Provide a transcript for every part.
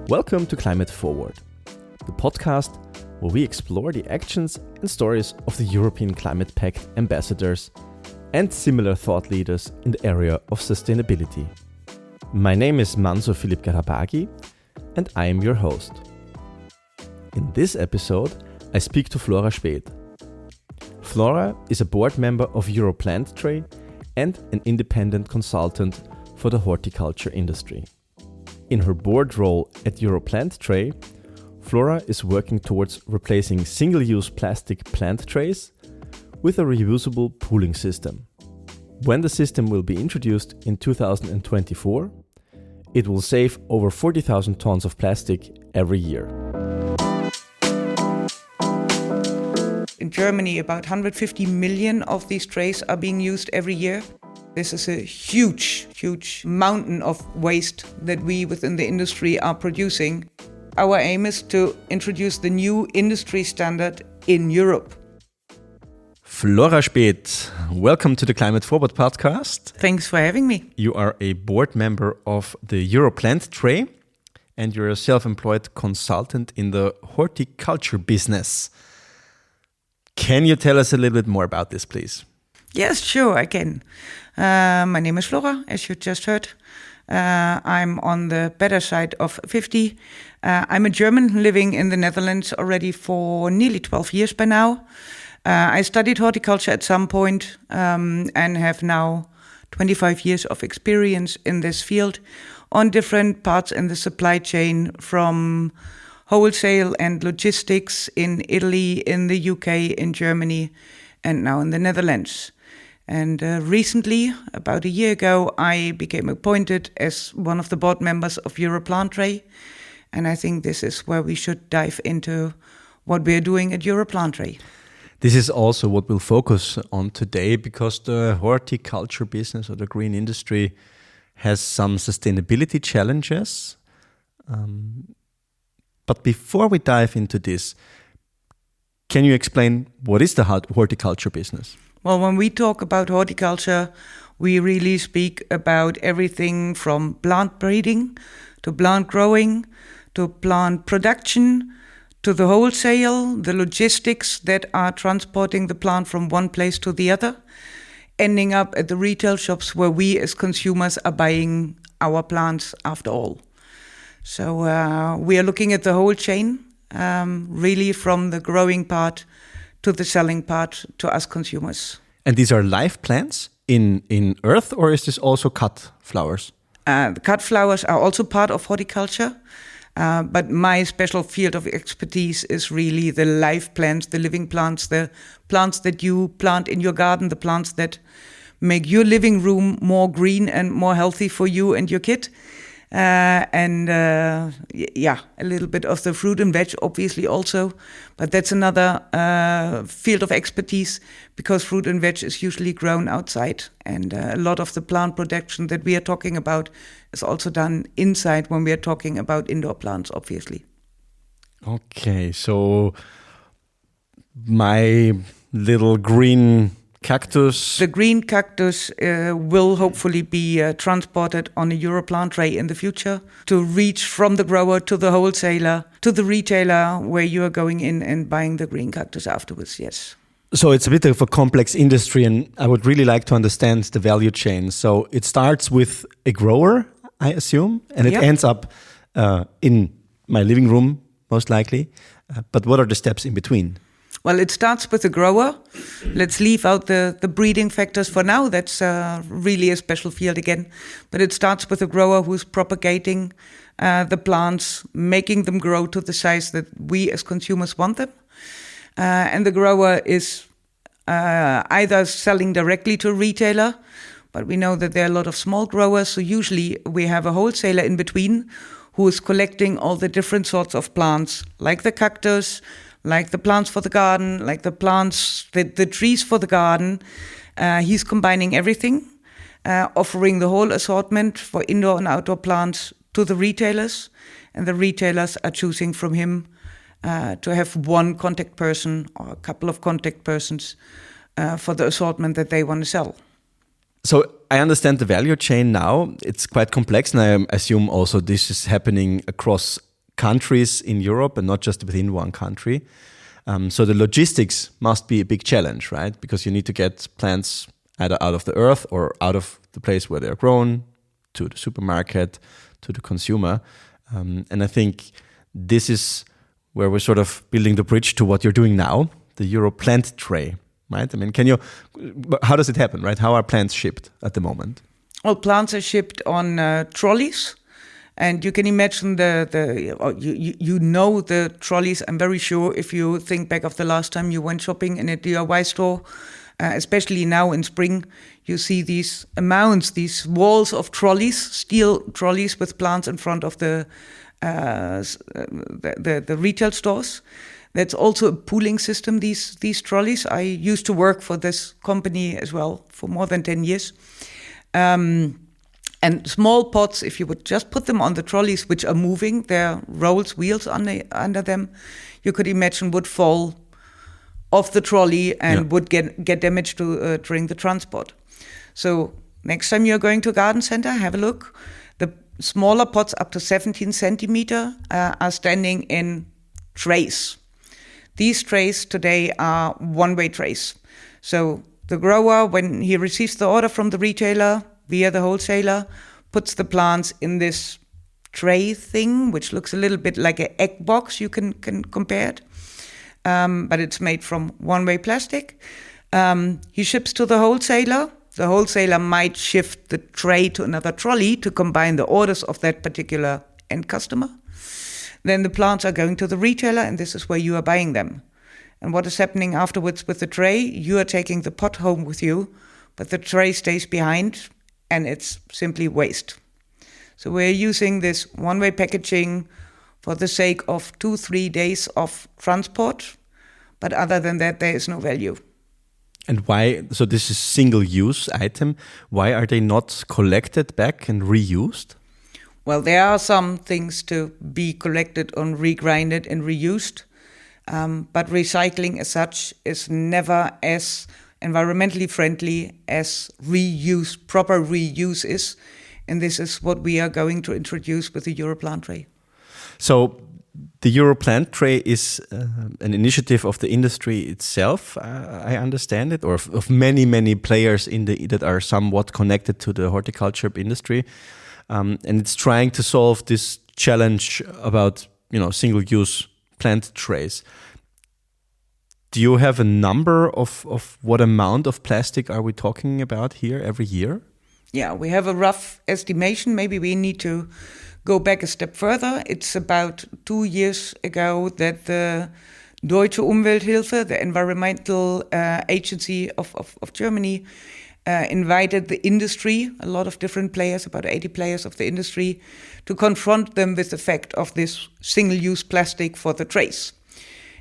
Welcome to Climate Forward, the podcast where we explore the actions and stories of the European Climate Pact ambassadors and similar thought leaders in the area of sustainability. My name is Manso Philipp Garabaghi and I am your host. In this episode, I speak to Flora Späth. Flora is a board member of Euro Plant Tray and an independent consultant for the horticulture industry. In her board role at Euro Plant Tray, Flora is working towards replacing single-use plastic plant trays with a reusable pooling system. When the system will be introduced in 2024, it will save over 40,000 tons of plastic every year. In Germany, about 150 million of these trays are being used every year. This is a huge mountain of waste that we within the industry are producing. Our aim is to introduce the new industry standard in Europe. Flora Späth, welcome to the Climate Forward podcast. Thanks for having me. You are a board member of the Euro Plant Tray and you're a self-employed consultant in the horticulture business. Can you tell us a little bit more about this, please? Yes, sure, I can. My name is Flora, as you just heard. I'm on the better side of 50. I'm a German living in the Netherlands already for nearly 12 years by now. I studied horticulture at some point and have now 25 years of experience in this field on different parts in the supply chain, from wholesale and logistics in Italy, in the UK, in Germany, and now in the Netherlands. And recently, about a year ago, I became appointed as one of the board members of Euro Plant Tray. And I think this is where we should dive into what we're doing at Euro Plant Tray. This is also what we'll focus on today, because the horticulture business or the green industry has some sustainability challenges. But before we dive into this, can you explain what is the horticulture business? Well, when we talk about horticulture, we really speak about everything from plant breeding to plant growing to plant production to the wholesale, the logistics that are transporting the plant from one place to the other, ending up at the retail shops where we as consumers are buying our plants after all. So we are looking at the whole chain, really from the growing part to the selling part to us consumers. And these are live plants in earth, or is this also cut flowers? The cut flowers are also part of horticulture, but my special field of expertise is really the live plants, the living plants, the plants that you plant in your garden, the plants that make your living room more green and more healthy for you and your kid. A little bit of the fruit and veg, obviously also, but that's another field of expertise, because fruit and veg is usually grown outside, and a lot of the plant production that we are talking about is also done inside when we are talking about indoor plants, obviously. Okay, so my little green cactus. The green cactus will hopefully be transported on a Euro Plant Tray in the future to reach from the grower to the wholesaler to the retailer, where you are going in and buying the green cactus afterwards, yes. So it's a bit of a complex industry, and I would really like to understand the value chain. So it starts with a grower, I assume, and it ends up in my living room, most likely. But what are the steps in between? Well, it starts with the grower. Let's leave out the breeding factors for now. That's really a special field again. But it starts with the grower who's propagating the plants, making them grow to the size that we as consumers want them. And the grower is either selling directly to a retailer, but we know that there are a lot of small growers. So usually we have a wholesaler in between who is collecting all the different sorts of plants, like the cactus, like the plants for the garden, like the plants, the trees for the garden. He's combining everything, offering the whole assortment for indoor and outdoor plants to the retailers. And the retailers are choosing from him to have one contact person or a couple of contact persons for the assortment that they want to sell. So I understand the value chain now. It's quite complex, and I assume also this is happening across countries in Europe and not just within one country. So the logistics must be a big challenge, right? Because you need to get plants either out of the earth or out of the place where they're grown to the supermarket, to the consumer. And I think this is where we're sort of building the bridge to what you're doing now, the Euro Plant Tray, right? I mean, how does it happen, right? How are plants shipped at the moment? Well, plants are shipped on trolleys. And you can imagine you know the trolleys. I'm very sure if you think back of the last time you went shopping in a DIY store, especially now in spring, you see these amounts, these walls of trolleys, steel trolleys with plants in front of the retail stores. That's also a pooling system, these trolleys. I used to work for this company as well for more than 10 years. And small pots, if you would just put them on the trolleys, which are moving, there are wheels under them, you could imagine would fall off the trolley and would get damaged during the transport. So next time you're going to a garden center, have a look. The smaller pots up to 17 centimeter are standing in trays. These trays today are one-way trays. So the grower, when he receives the order from the retailer via the wholesaler, puts the plants in this tray thing, which looks a little bit like an egg box, you can compare it. But it's made from one-way plastic. He ships to the wholesaler. The wholesaler might shift the tray to another trolley to combine the orders of that particular end customer. Then the plants are going to the retailer, and this is where you are buying them. And what is happening afterwards with the tray? You are taking the pot home with you, but the tray stays behind, and it's simply waste. So we're using this one-way packaging for the sake of 2-3 days of transport, but other than that, there is no value. And why? So this is single-use item. Why are they not collected back and reused? Well, there are some things to be collected and regrinded and reused, but recycling as such is never as environmentally friendly as proper reuse is. And this is what we are going to introduce with the Euro Plant Tray. So the Euro Plant Tray is an initiative of the industry itself, I understand it, or of many, many players that are somewhat connected to the horticulture industry. And it's trying to solve this challenge about, single-use plant trays. Do you have a number of what amount of plastic are we talking about here every year? Yeah, we have a rough estimation. Maybe we need to go back a step further. It's about 2 years ago that the Deutsche Umwelthilfe, the environmental agency of Germany, invited the industry, a lot of different players, about 80 players of the industry, to confront them with the fact of this single-use plastic for the trays.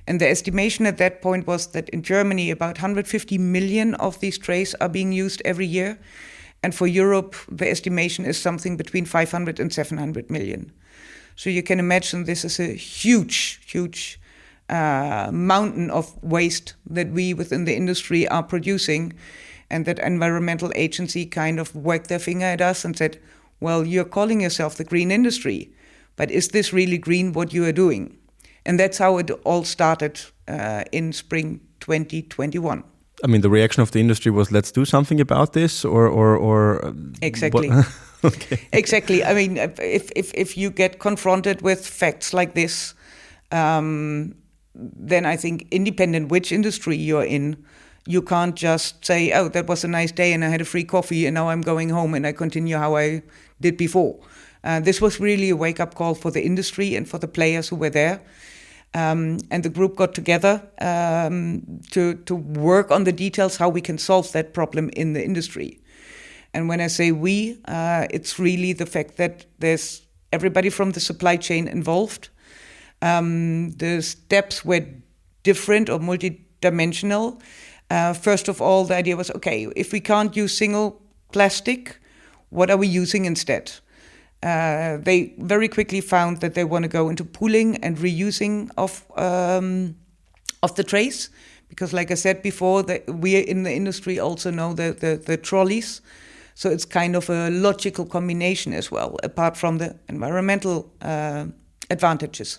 And the estimation at that point was that in Germany, about 150 million of these trays are being used every year. And for Europe, the estimation is something between 500 and 700 million. So you can imagine this is a huge, huge mountain of waste that we within the industry are producing. And that environmental agency kind of wagged their finger at us and said, well, you're calling yourself the green industry, but is this really green what you are doing? And that's how it all started in spring 2021. I mean, the reaction of the industry was, let's do something about this, or exactly. Okay. Exactly. I mean, if you get confronted with facts like this, then I think independent which industry you're in, you can't just say, oh, that was a nice day and I had a free coffee and now I'm going home and I continue how I did before. This was really a wake-up call for the industry and for the players who were there. And the group got together to work on the details how we can solve that problem in the industry. And when I say we, it's really the fact that there's everybody from the supply chain involved. The steps were different or multidimensional. First of all, the idea was, okay, if we can't use single plastic, what are we using instead? They very quickly found that they want to go into pooling and reusing of the trays, because, like I said before, we in the industry also know the trolleys, so it's kind of a logical combination as well. Apart from the environmental advantages.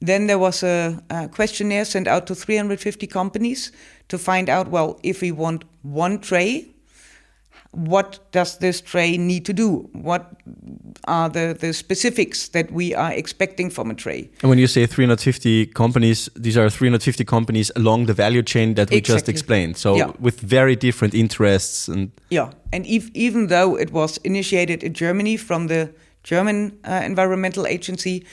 Then there was a questionnaire sent out to 350 companies to find out, well, if we want one tray, what does this tray need to do? What are the specifics that we are expecting from a tray? And when you say 350 companies, these are 350 companies along the value chain that we just explained. So with very different interests. And even though it was initiated in Germany from the German Environmental Agency,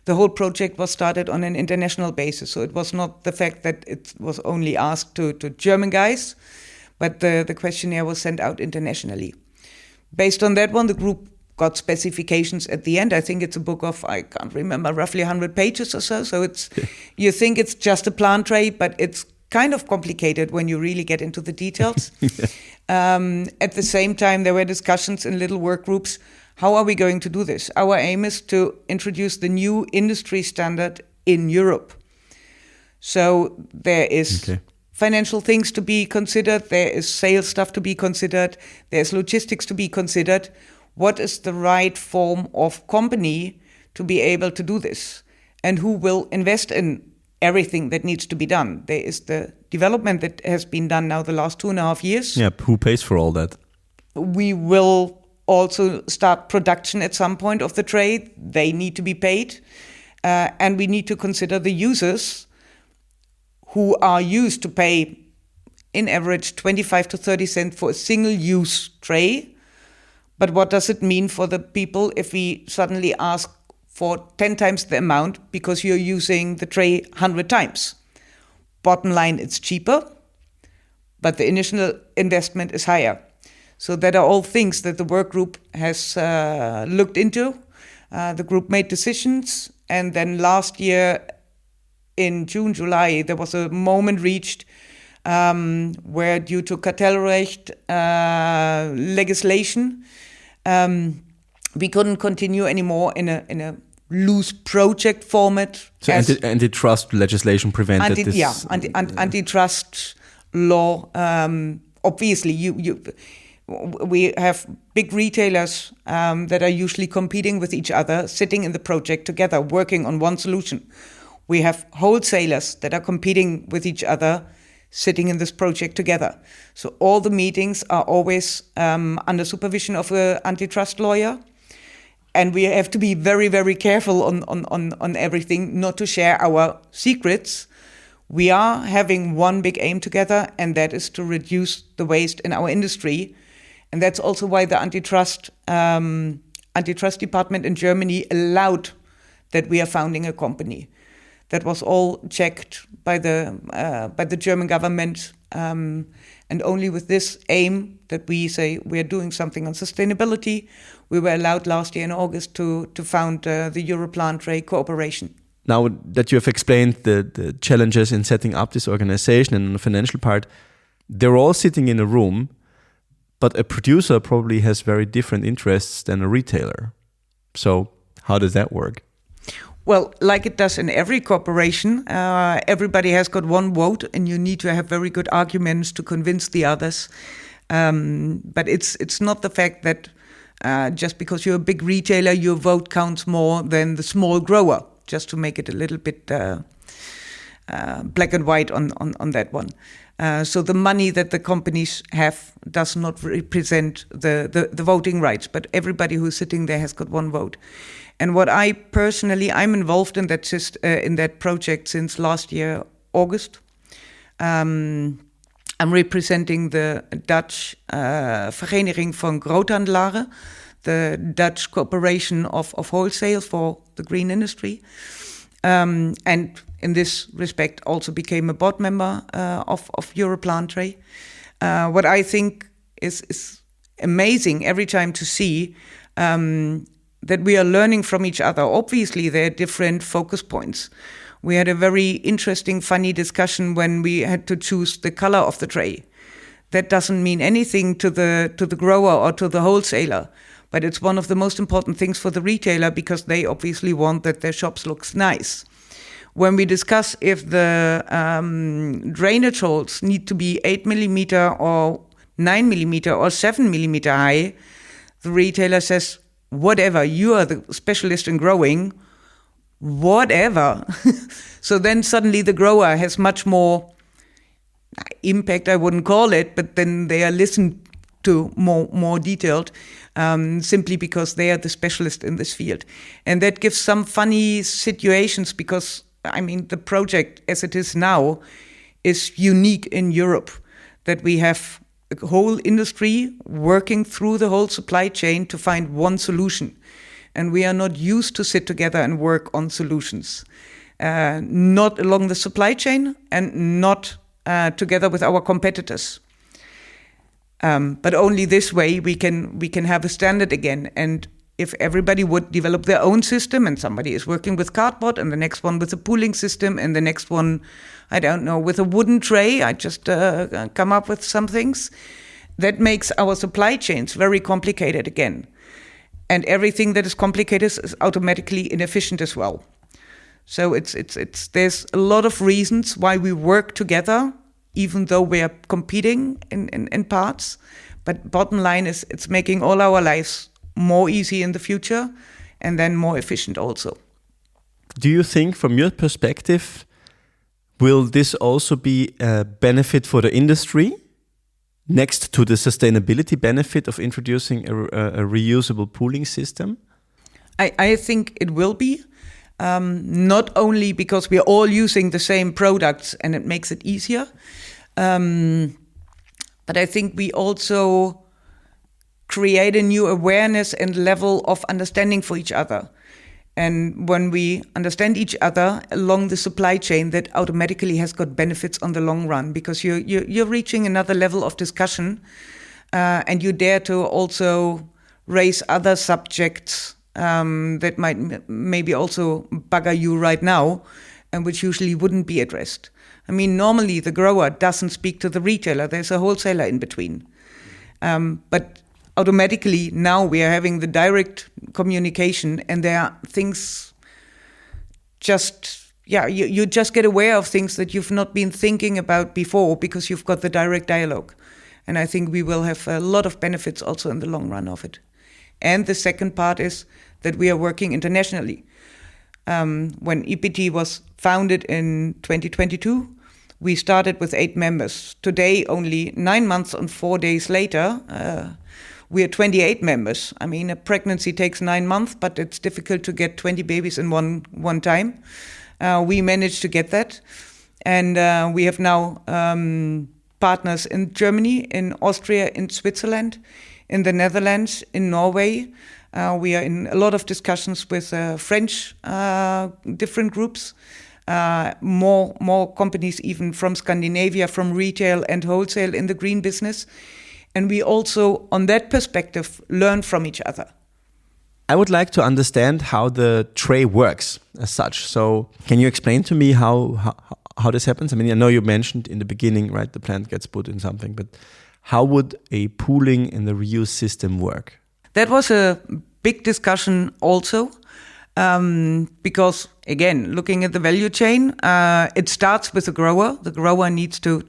the whole project was started on an international basis. So it was not the fact that it was only asked to German guys, but the questionnaire was sent out internationally. Based on that one, the group got specifications at the end. I think it's a book of, I can't remember, roughly 100 pages or so. So it's you think it's just a plant tray, but it's kind of complicated when you really get into the details. At the same time, there were discussions in little work groups. How are we going to do this? Our aim is to introduce the new industry standard in Europe. So there is financial things to be considered, there is sales stuff to be considered, there's logistics to be considered. What is the right form of company to be able to do this? And who will invest in everything that needs to be done? There is the development that has been done now the last 2.5 years. Yeah, who pays for all that? We will also start production at some point of the tray. They need to be paid. And we need to consider the users who are used to pay, in average, 25 to 30 cents for a single-use tray. But what does it mean for the people if we suddenly ask for 10 times the amount because you're using the tray 100 times? Bottom line, it's cheaper, but the initial investment is higher. So that are all things that the work group has looked into. The group made decisions, and then last year, in June, July, there was a moment reached where, due to Kartellrecht legislation, we couldn't continue anymore in a loose project format. So antitrust legislation prevented this? Antitrust law. Obviously, we have big retailers that are usually competing with each other, sitting in the project together, working on one solution. We have wholesalers that are competing with each other, sitting in this project together. So all the meetings are always under supervision of an antitrust lawyer. And we have to be very, very careful on everything, not to share our secrets. We are having one big aim together, and that is to reduce the waste in our industry. And that's also why the antitrust department in Germany allowed that we are founding a company. That was all checked by the German government, and only with this aim that we say we are doing something on sustainability, we were allowed last year in August to found the Euro Plant Tray Cooperation. Now that you have explained the challenges in setting up this organization and the financial part, they're all sitting in a room, but a producer probably has very different interests than a retailer. So how does that work? Well, like it does in every corporation, everybody has got one vote, and you need to have very good arguments to convince the others. But it's not the fact that just because you're a big retailer, your vote counts more than the small grower, just to make it a little bit black and white on that one. So the money that the companies have does not represent the voting rights, but everybody who's sitting there has got one vote. And what I personally, I'm involved in that project since last year, August. I'm representing the Dutch Vereniging van Groothandelaren, the Dutch Corporation of Wholesale for the green industry. And in this respect, also became a board member of Euro Plant Tray. What I think is amazing every time to see that we are learning from each other. Obviously, there are different focus points. We had a very interesting, funny discussion when we had to choose the color of the tray. That doesn't mean anything to the grower or to the wholesaler, but it's one of the most important things for the retailer because they obviously want that their shops looks nice. When we discuss if the drainage holes need to be 8 millimeter or 9 millimeter or 7 millimeter high, the retailer says, whatever, you are the specialist in growing, whatever. So then suddenly the grower has much more impact, I wouldn't call it, but then they are listened to more detailed, simply because they are the specialist in this field. And that gives some funny situations because, I mean, the project as it is now is unique in Europe, that we have a whole industry working through the whole supply chain to find one solution. And we are not used to sit together and work on solutions, not along the supply chain and not together with our competitors. But only this way we can have a standard again. And if everybody would develop their own system and somebody is working with cardboard and the next one with a pooling system and the next one, I don't know, with a wooden tray, I just come up with some things, that makes our supply chains very complicated again. And everything that is complicated is automatically inefficient as well. So there's a lot of reasons why we work together, even though we are competing in parts. But bottom line is it's making all our lives more easy in the future and then more efficient also. Do you think, from your perspective, will this also be a benefit for the industry next to the sustainability benefit of introducing a reusable pooling system? I think it will be. Not only because we are all using the same products and it makes it easier, but I think we also create a new awareness and level of understanding for each other. And when we understand each other along the supply chain, that automatically has got benefits on the long run, because you're reaching another level of discussion, and you dare to also raise other subjects that might maybe also bugger you right now, and which usually wouldn't be addressed. I mean, normally the grower doesn't speak to the retailer. There's a wholesaler in between. But automatically now we are having the direct communication, and there are things you just get aware of things that you've not been thinking about before because you've got the direct dialogue. And I think we will have a lot of benefits also in the long run of it. And the second part is that we are working internationally. When EPT was founded in 2022, we started with 8 members. Today, only 9 months and 4 days later, we are 28 members. I mean, a pregnancy takes 9 months, but it's difficult to get 20 babies in one time. We managed to get that. And we have now partners in Germany, in Austria, in Switzerland, in the Netherlands, in Norway. We are in a lot of discussions with French different groups, more companies even from Scandinavia, from retail and wholesale in the green business. And we also, on that perspective, learn from each other. I would like to understand how the tray works as such. So can you explain to me how this happens? I mean, I know you mentioned in the beginning, right, the plant gets put in something, but how would a pooling and the reuse system work? That was a big discussion also, because, again, looking at the value chain, it starts with the grower. The grower needs to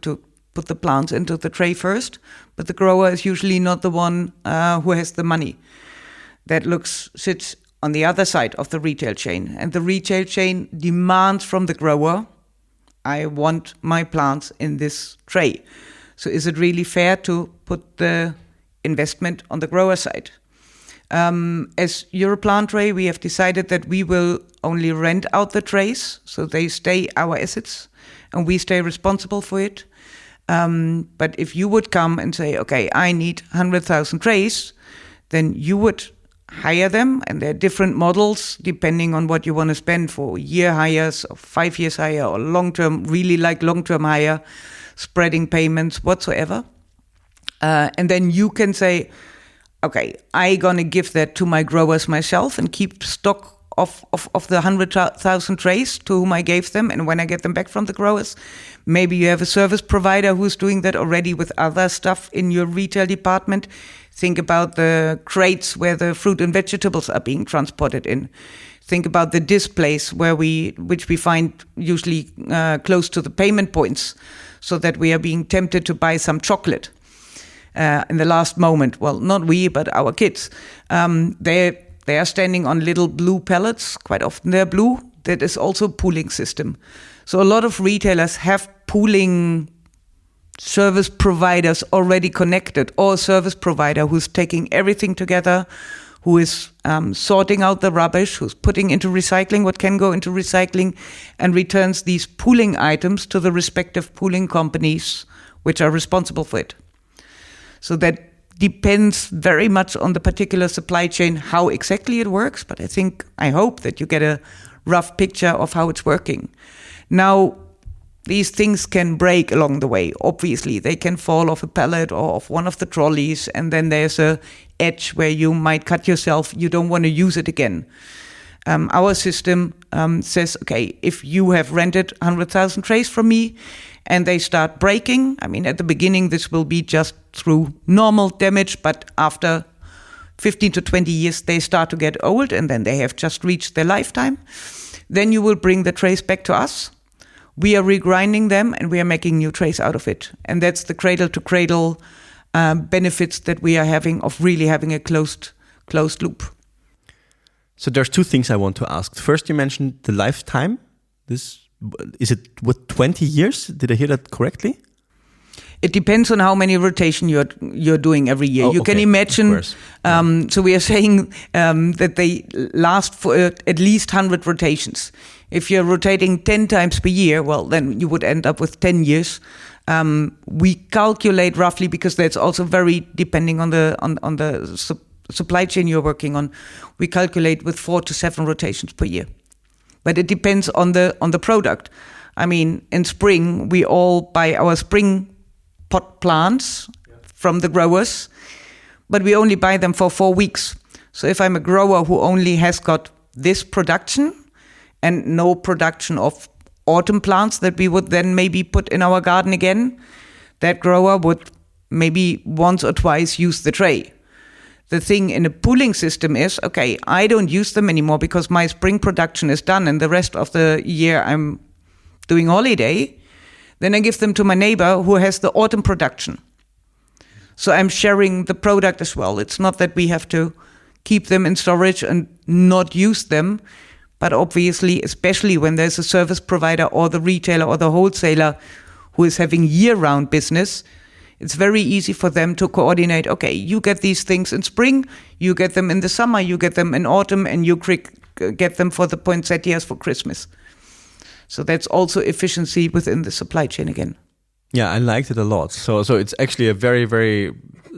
put the plants into the tray first, but the grower is usually not the one who has the money. That sits on the other side of the retail chain. And the retail chain demands from the grower, I want my plants in this tray. So is it really fair to put the investment on the grower side? As Euro Plant Tray, we have decided that we will only rent out the trays, so they stay our assets, and we stay responsible for it. But if you would come and say, okay, I need 100,000 trays, then you would hire them, and there are different models depending on what you want to spend for year hires or 5 years hire or long-term, really like long-term hire, spreading payments, whatsoever. And then you can say, okay, I'm going to give that to my growers myself and keep stock of the 100,000 trays to whom I gave them. And when I get them back from the growers, maybe you have a service provider who's doing that already with other stuff in your retail department. Think about the crates where the fruit and vegetables are being transported in. Think about the displays which we find usually close to the payment points, so that we are being tempted to buy some chocolate in the last moment. Well, not we, but our kids. They are standing on little blue pallets. Quite often they're blue. that is also a pooling system. So a lot of retailers have pooling service providers already connected, or a service provider who's taking everything together, who is sorting out the rubbish, who's putting into recycling what can go into recycling, and returns these pooling items to the respective pooling companies which are responsible for it. So that depends very much on the particular supply chain, how exactly it works, but I hope that you get a rough picture of how it's working. Now, these things can break along the way. Obviously, they can fall off a pallet or off one of the trolleys, and then there's a edge where you might cut yourself. You don't want to use it again. Our system says, okay, if you have rented 100,000 trays from me and they start breaking, at the beginning this will be just through normal damage, but after 15 to 20 years they start to get old and then they have just reached their lifetime. Then you will bring the trays back to us. We are regrinding them and we are making new trays out of it. And that's the cradle-to-cradle benefits that we are having of really having a closed loop. So there's two things I want to ask. First, you mentioned the lifetime. Is it 20 years? Did I hear that correctly? It depends on how many rotation you're doing every year. You can imagine. So we are saying that they last for at least 100 rotations. If you're rotating 10 times per year, well, then you would end up with 10 years. We calculate roughly, because that's also very depending on the supply chain you're working on. We calculate with 4 to 7 rotations per year, but it depends on the product. In spring we all buy our spring pot plants from the growers, but we only buy them for 4 weeks. So if I'm a grower who only has got this production and no production of autumn plants that we would then maybe put in our garden again, that grower would maybe once or twice use the tray. The thing in a pooling system is, okay, I don't use them anymore because my spring production is done and the rest of the year I'm doing holiday. Then I give them to my neighbor who has the autumn production. So I'm sharing the product as well. It's not that we have to keep them in storage and not use them, but obviously, especially when there's a service provider or the retailer or the wholesaler who is having year-round business, it's very easy for them to coordinate. Okay, you get these things in spring, you get them in the summer, you get them in autumn, and you get them for the poinsettias for Christmas. So that's also efficiency within the supply chain again. Yeah, I liked it a lot. So it's actually a very, very...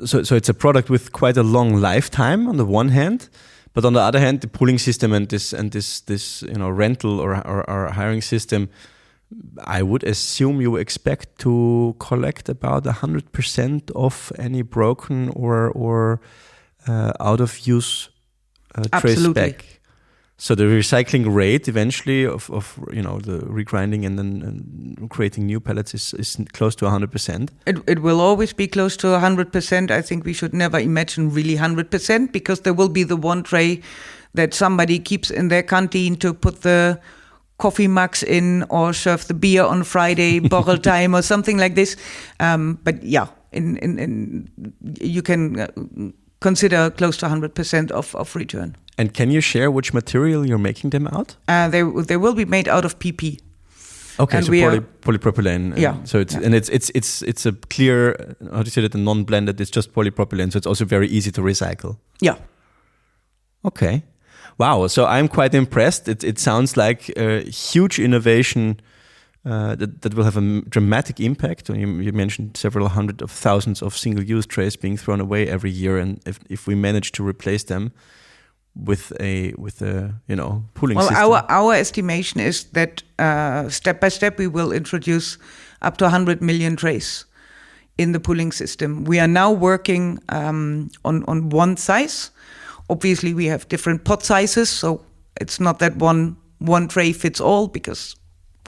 So it's a product with quite a long lifetime on the one hand, but on the other hand, the pooling system and this rental or hiring system, I would assume you expect to collect about 100% of any broken or out of use trays back. So the recycling rate eventually of the regrinding and then creating new pellets is close to 100%. It will always be close to 100%. I think we should never imagine really 100%, because there will be the one tray that somebody keeps in their canteen to put the coffee mugs in or serve the beer on Friday, bottle time or something like this. But yeah, you can consider close to 100% of return. And can you share which material you're making them out? They will be made out of PP. Okay, and so polypropylene. Yeah. So it's a clear, how do you say that, a non-blended, it's just polypropylene, so it's also very easy to recycle. Yeah. Okay. Wow, so I'm quite impressed. It sounds like a huge innovation that will have a dramatic impact. You mentioned several hundred of thousands of single-use trays being thrown away every year, and if we manage to replace them with a pooling system. Our estimation is that step by step we will introduce up to 100 million trays in the pooling system. We are now working on one size. Obviously, we have different pot sizes, so it's not that one tray fits all because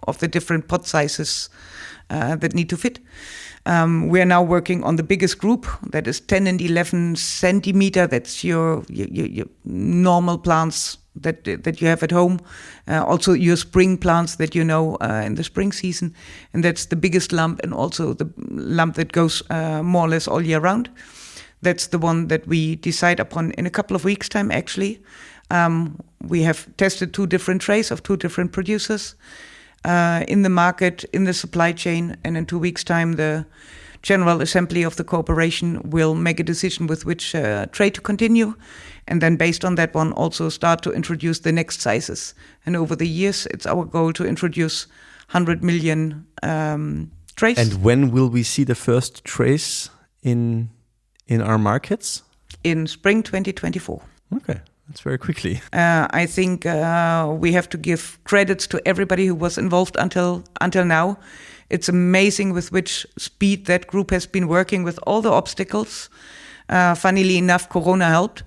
of the different pot sizes that need to fit. We are now working on the biggest group, that is 10 and 11 centimeter. That's your normal plants that you have at home. Also your spring plants that in the spring season. And that's the biggest lump, and also the lump that goes more or less all year round. That's the one that we decide upon in a couple of weeks' time, actually. We have tested 2 different trays of 2 different producers in the market, in the supply chain, and in 2 weeks' time, the General Assembly of the corporation will make a decision with which tray to continue, and then based on that one, also start to introduce the next sizes. And over the years, it's our goal to introduce 100 million trays. And when will we see the first trays in our markets? In spring 2024. Okay, that's very quickly. I think we have to give credits to everybody who was involved until now. It's amazing with which speed that group has been working with all the obstacles. Funnily enough, Corona helped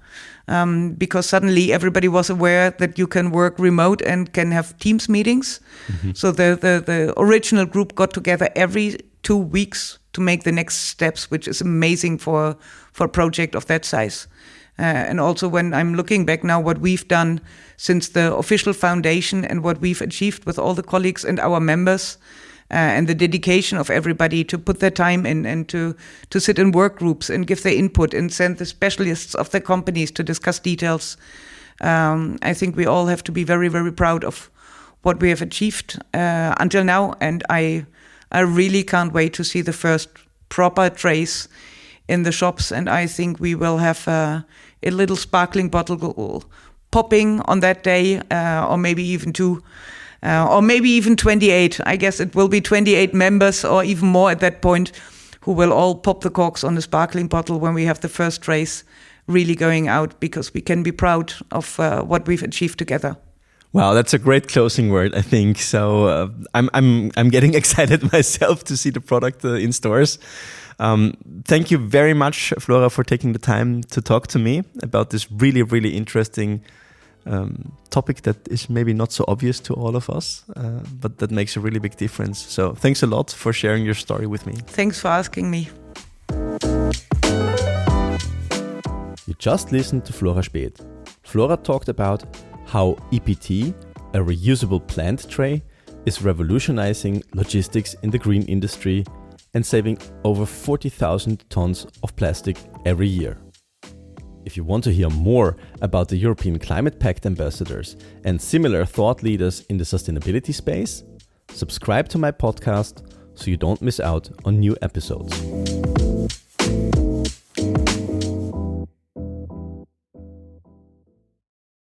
because suddenly everybody was aware that you can work remote and can have Teams meetings. Mm-hmm. So the original group got together every 2 weeks to make the next steps, which is amazing for a project of that size. And also when I'm looking back now, what we've done since the official foundation and what we've achieved with all the colleagues and our members, and the dedication of everybody to put their time in and to sit in work groups and give their input and send the specialists of the companies to discuss details. I think we all have to be very, very proud of what we have achieved until now. And I really can't wait to see the first proper trays in the shops. And I think we will have a little sparkling bottle popping on that day, or maybe even 2. Or maybe even 28. I guess it will be 28 members or even more at that point who will all pop the corks on the sparkling bottle when we have the first trays really going out, because we can be proud of what we've achieved together. Wow, that's a great closing word, I think. So I'm getting excited myself to see the product in stores. Thank you very much, Flora, for taking the time to talk to me about this really, really interesting topic that is maybe not so obvious to all of us, but that makes a really big difference. So thanks a lot for sharing your story with me. Thanks for asking me. You just listened to Flora Späth. Flora talked about how EPT, a reusable plant tray, is revolutionizing logistics in the green industry and saving over 40,000 tons of plastic every year. If you want to hear more about the European Climate Pact ambassadors and similar thought leaders in the sustainability space, subscribe to my podcast so you don't miss out on new episodes.